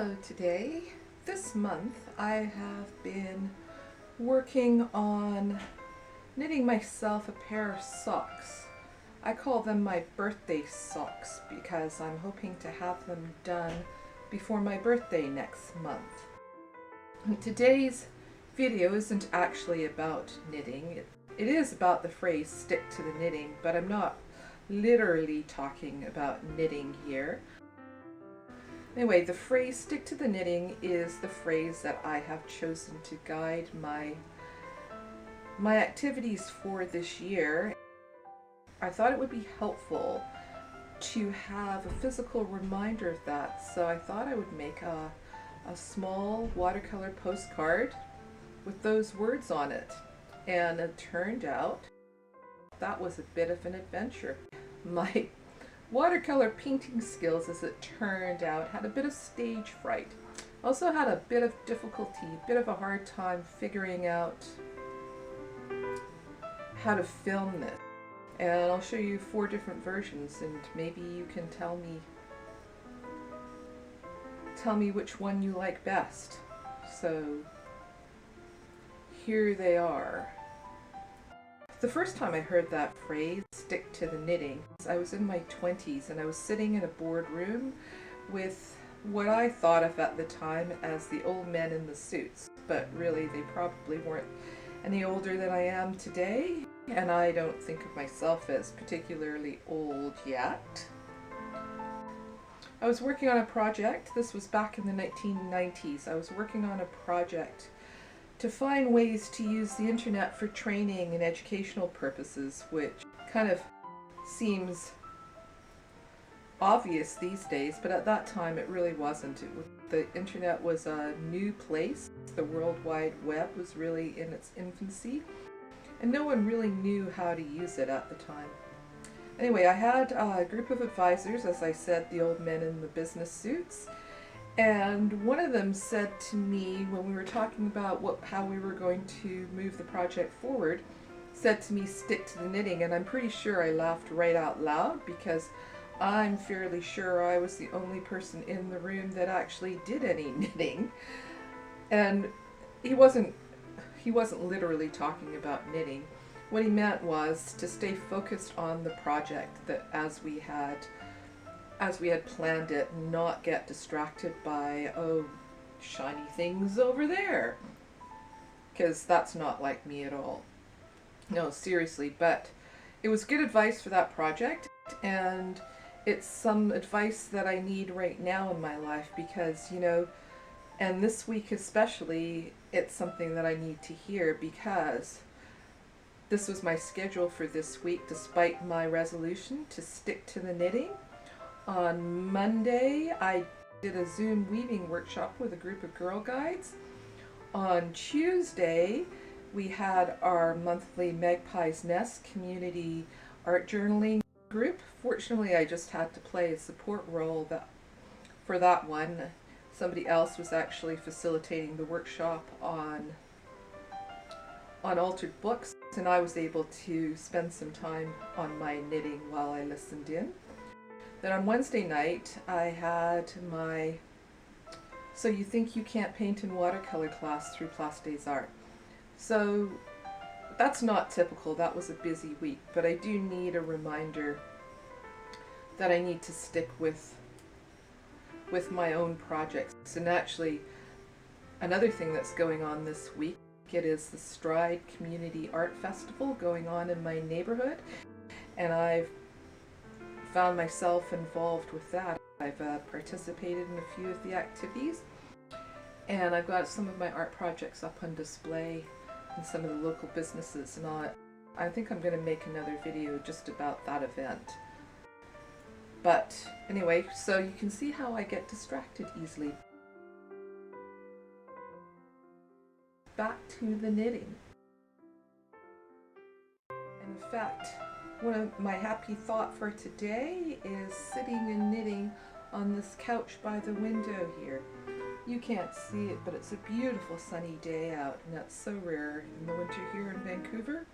Hello today. This month I have been working on knitting myself a pair of socks. I call them my birthday socks because I'm hoping to have them done before my birthday next month. And today's video isn't actually about knitting. It is about the phrase stick to the knitting, but I'm not literally talking about knitting here. Anyway, the phrase stick to the knitting is the phrase that I have chosen to guide my activities for this year. I thought it would be helpful to have a physical reminder of that, so I thought I would make a small watercolor postcard with those words on it. And it turned out that was a bit of an adventure. My watercolor painting skills, as it turned out, had a bit of stage fright. Also had a bit of difficulty, a bit of a hard time figuring out how to film this. And I'll show you 4 different versions, and maybe you can tell me which one you like best. So here they are. The first time I heard that phrase, stick to the knitting, I was in my 20s and I was sitting in a boardroom with what I thought of at the time as the old men in the suits, but really they probably weren't any older than I am today, and I don't think of myself as particularly old yet. I was working on a project. This was back in the 1990s. I was working on a project to find ways to use the internet for training and educational purposes, which kind of seems obvious these days, but at that time it really wasn't. The internet was a new place. The World Wide Web was really in its infancy, and no one really knew how to use it at the time. Anyway, I had a group of advisors, as I said, the old men in the business suits. And one of them said to me, when we were talking about how we were going to move the project forward, said to me, stick to the knitting. And I'm pretty sure I laughed right out loud, because I'm fairly sure I was the only person in the room that actually did any knitting. And he wasn't literally talking about knitting. What he meant was to stay focused on the project, that as we had planned it, not get distracted by, oh, shiny things over there, because that's not like me at all. No, seriously, but it was good advice for that project, and it's some advice that I need right now in my life, because, and this week especially, it's something that I need to hear, because this was my schedule for this week, despite my resolution to stick to the knitting. On Monday, I did a Zoom weaving workshop with a group of girl guides. On Tuesday, we had our monthly Magpie's Nest community art journaling group. Fortunately, I just had to play a support role for that one. Somebody else was actually facilitating the workshop on altered books, and I was able to spend some time on my knitting while I listened in. Then on Wednesday night, I had my So You Think You Can't Paint in Watercolor class through Place des Arts. So that's not typical. That was a busy week, but I do need a reminder that I need to stick with my own projects. And actually, another thing that's going on this week, it is the Stride Community Art Festival going on in my neighborhood, and I've found myself involved with that. I've participated in a few of the activities, and I've got some of my art projects up on display in some of the local businesses, and I think I'm going to make another video just about that event. But anyway, so you can see how I get distracted easily. Back to the knitting. And in fact, one of my happy thought for today is sitting and knitting on this couch by the window here. You can't see it, but it's a beautiful sunny day out, and that's so rare in the winter here in Vancouver.